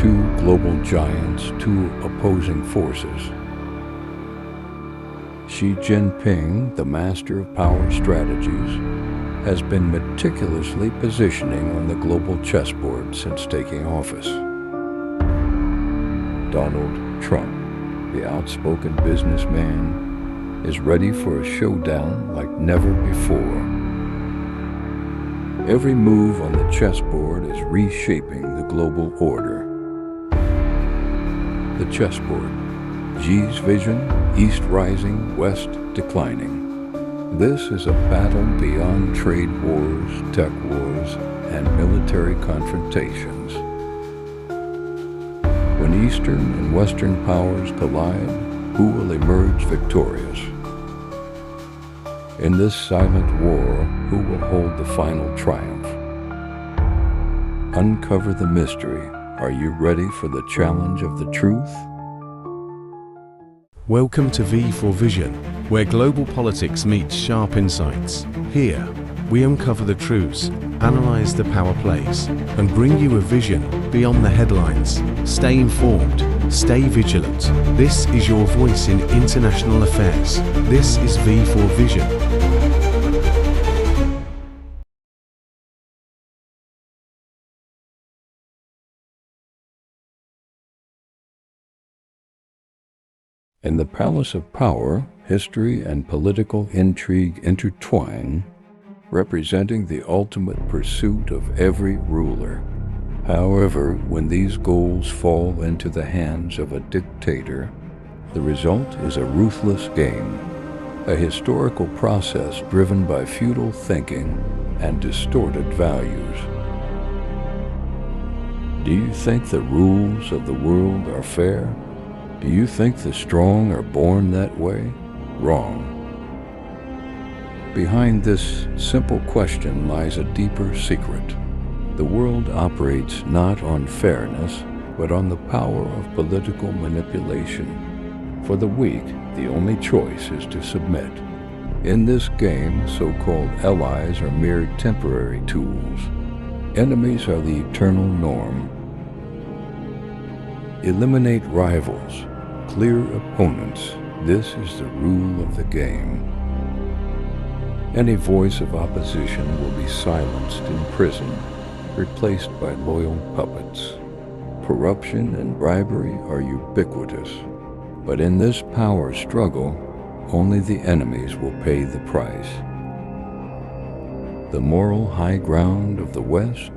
two global giants, two opposing forces. Xi Jinping, the master of power strategies, has been meticulously positioning on the global chessboard since taking office. Donald Trump, the outspoken businessman, is ready for a showdown like never before. Every move on the chessboard is reshaping the global order. The chessboard. Xi's vision, East rising, West declining. This is a battle beyond trade wars, tech wars, and military confrontations. When Eastern and Western powers collide, who will emerge victorious? In this silent war, who will hold the final triumph? Uncover the mystery. Are you ready for the challenge of the truth? Welcome to V for Vision, where global politics meets sharp insights. Here, we uncover the truths, analyze the power plays, and bring you a vision beyond the headlines. Stay informed, stay vigilant. This is your voice in international affairs. This is V for Vision. In the palace of power, history and political intrigue intertwine, representing the ultimate pursuit of every ruler. However, when these goals fall into the hands of a dictator, the result is a ruthless game, a historical process driven by feudal thinking and distorted values. Do you think the rules of the world are fair? Do you think the strong are born that way? Wrong. Behind this simple question lies a deeper secret. The world operates not on fairness, but on the power of political manipulation. For the weak, the only choice is to submit. In this game, so-called allies are mere temporary tools. Enemies are the eternal norm. Eliminate rivals. Clear opponents. This is the rule of the game. Any voice of opposition will be silenced in prison, replaced by loyal puppets. Corruption and bribery are ubiquitous, but in this power struggle, only the enemies will pay the price. The moral high ground of the West?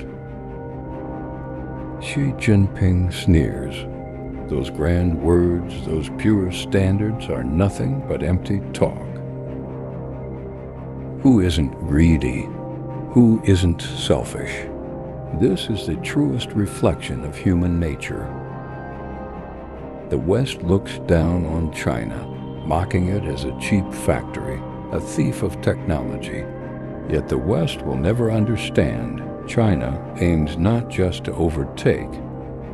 Xi Jinping sneers. Those grand words, those pure standards are nothing but empty talk. Who isn't greedy? Who isn't selfish? This is the truest reflection of human nature. The West looks down on China, mocking it as a cheap factory, a thief of technology. Yet the West will never understand. China aims not just to overtake,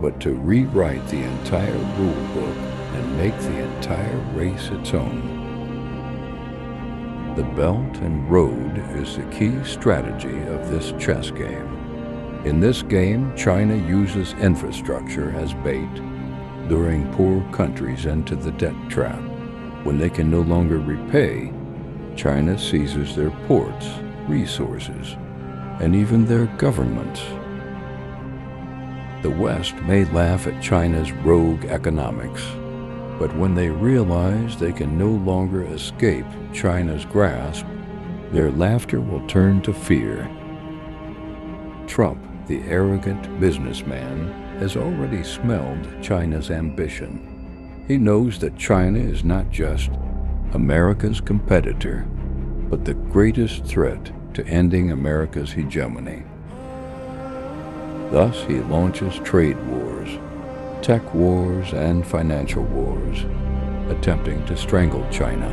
but to rewrite the entire rule book and make the entire race its own. The Belt and Road is the key strategy of this chess game. In this game, China uses infrastructure as bait, luring poor countries into the debt trap. When they can no longer repay, China seizes their ports, resources, and even their governments. The West may laugh at China's rogue economics, but when they realize they can no longer escape China's grasp, their laughter will turn to fear. Trump, the arrogant businessman, has already smelled China's ambition. He knows that China is not just America's competitor, but the greatest threat to ending America's hegemony. Thus, he launches trade wars, tech wars, and financial wars, attempting to strangle China.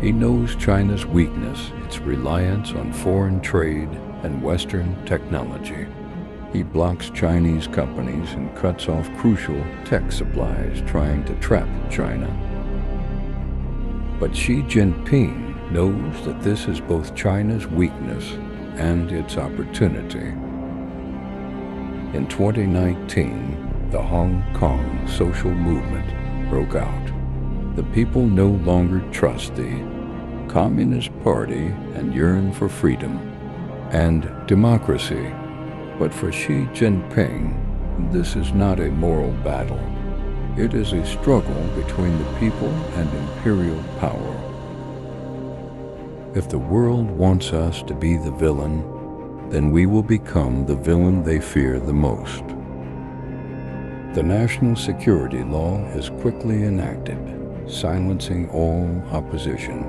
He knows China's weakness, its reliance on foreign trade and Western technology. He blocks Chinese companies and cuts off crucial tech supplies, trying to trap China. But Xi Jinping knows that this is both China's weakness and its opportunity. In 2019, the Hong Kong social movement broke out. The people no longer trust the Communist Party and yearn for freedom and democracy. But for Xi Jinping, this is not a moral battle. It is a struggle between the people and imperial power. If the world wants us to be the villain, then we will become the villain they fear the most. The national security law is quickly enacted, silencing all opposition.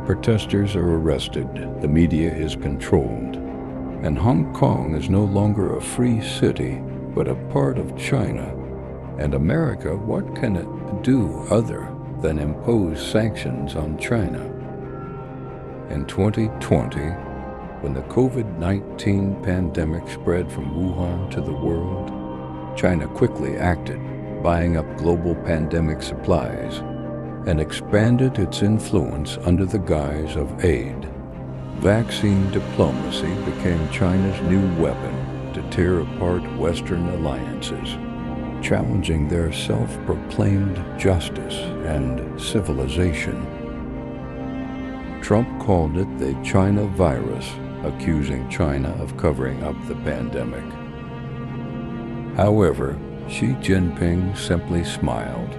Protesters are arrested, the media is controlled, and Hong Kong is no longer a free city, but a part of China. And America, what can it do other than impose sanctions on China? In 2020, when the COVID-19 pandemic spread from Wuhan to the world, China quickly acted, buying up global pandemic supplies, and expanded its influence under the guise of aid. Vaccine diplomacy became China's new weapon to tear apart Western alliances, challenging their self-proclaimed justice and civilization. Trump called it the China virus, accusing China of covering up the pandemic. However, Xi Jinping simply smiled.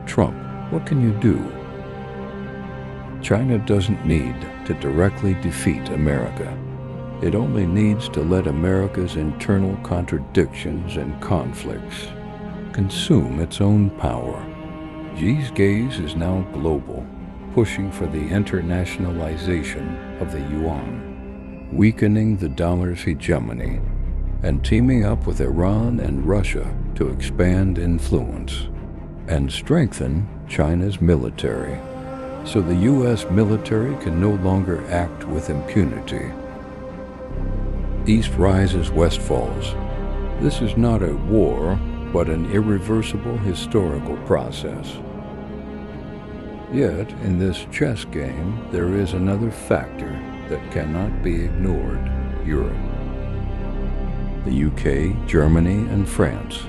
Trump, what can you do? China doesn't need to directly defeat America. It only needs to let America's internal contradictions and conflicts consume its own power. Xi's gaze is now global, pushing for the internationalization of the yuan, weakening the dollar's hegemony, and teaming up with Iran and Russia to expand influence and strengthen China's military, so the U.S. military can no longer act with impunity. East rises, West falls. This is not a war, but an irreversible historical process. Yet, in this chess game, there is another factor that cannot be ignored: Europe. The UK, Germany, and France.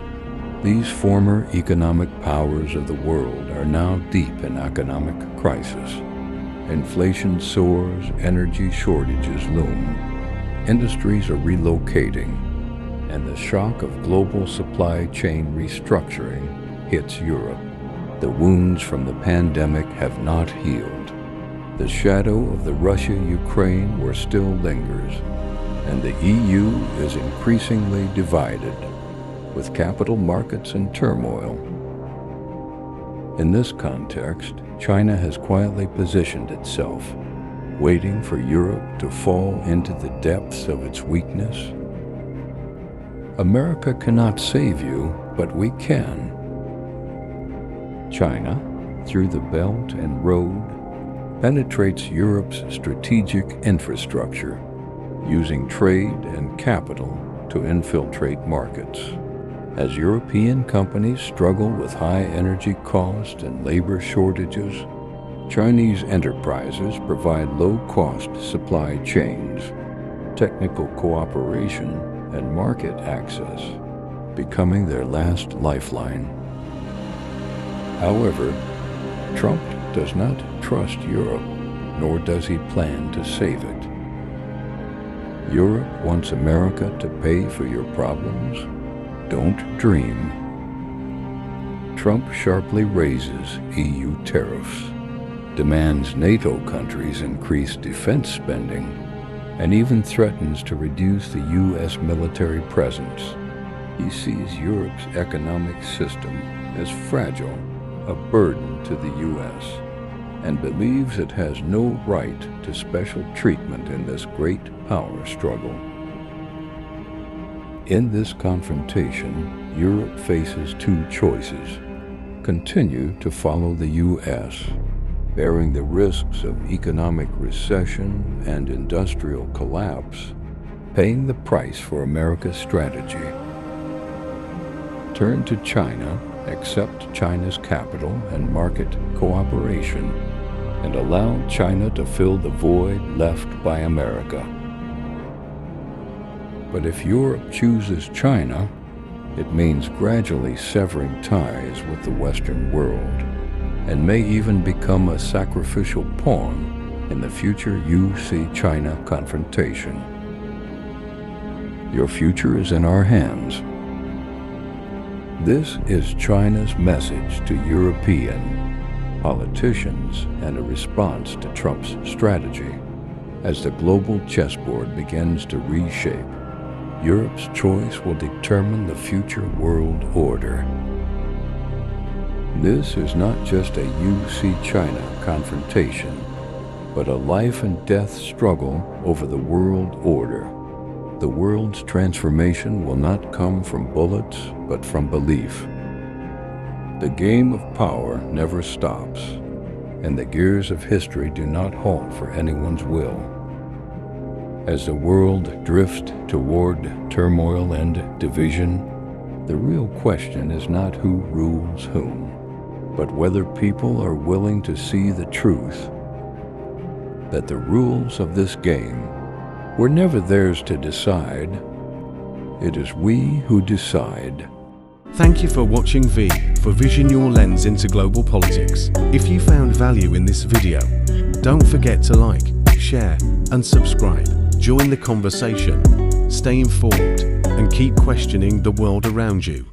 These former economic powers of the world are now deep in economic crisis. Inflation soars, energy shortages loom, industries are relocating, and the shock of global supply chain restructuring hits Europe. The wounds from the pandemic have not healed. The shadow of the Russia-Ukraine war still lingers, and the EU is increasingly divided, with capital markets in turmoil. In this context, China has quietly positioned itself, waiting for Europe to fall into the depths of its weakness. America cannot save you, but we can. China, through the Belt and Road, penetrates Europe's strategic infrastructure, using trade and capital to infiltrate markets. As European companies struggle with high energy costs and labor shortages, Chinese enterprises provide low-cost supply chains, technical cooperation, and market access, becoming their last lifeline. However, Trump does not trust Europe, nor does he plan to save it. Europe wants America to pay for your problems. Don't dream. Trump sharply raises EU tariffs, demands NATO countries increase defense spending, and even threatens to reduce the U.S. military presence. He sees Europe's economic system as fragile, a burden to the U.S., and believes it has no right to special treatment in this great power struggle. In this confrontation, Europe faces two choices: continue to follow the U.S., bearing the risks of economic recession and industrial collapse, paying the price for America's strategy. Turn to China, accept China's capital and market cooperation, and allow China to fill the void left by America. But if Europe chooses China, It means gradually severing ties with the Western world, and may even become a sacrificial pawn in the future U.S.-China confrontation. Your future is in our hands. This is China's message to European politicians and a response to Trump's strategy. As the global chessboard begins to reshape, Europe's choice will determine the future world order. This is not just a U.S.-China confrontation, but a life and death struggle over the world order. The world's transformation will not come from bullets, but from belief. The game of power never stops, and the gears of history do not halt for anyone's will. As the world drifts toward turmoil and division, the real question is not who rules whom, but whether people are willing to see the truth that the rules of this game were never theirs to decide. It is we who decide. Thank you for watching V for Vision, your lens into global politics. If you found value in this video, don't forget to like, share, and subscribe. Join the conversation, stay informed, and keep questioning the world around you.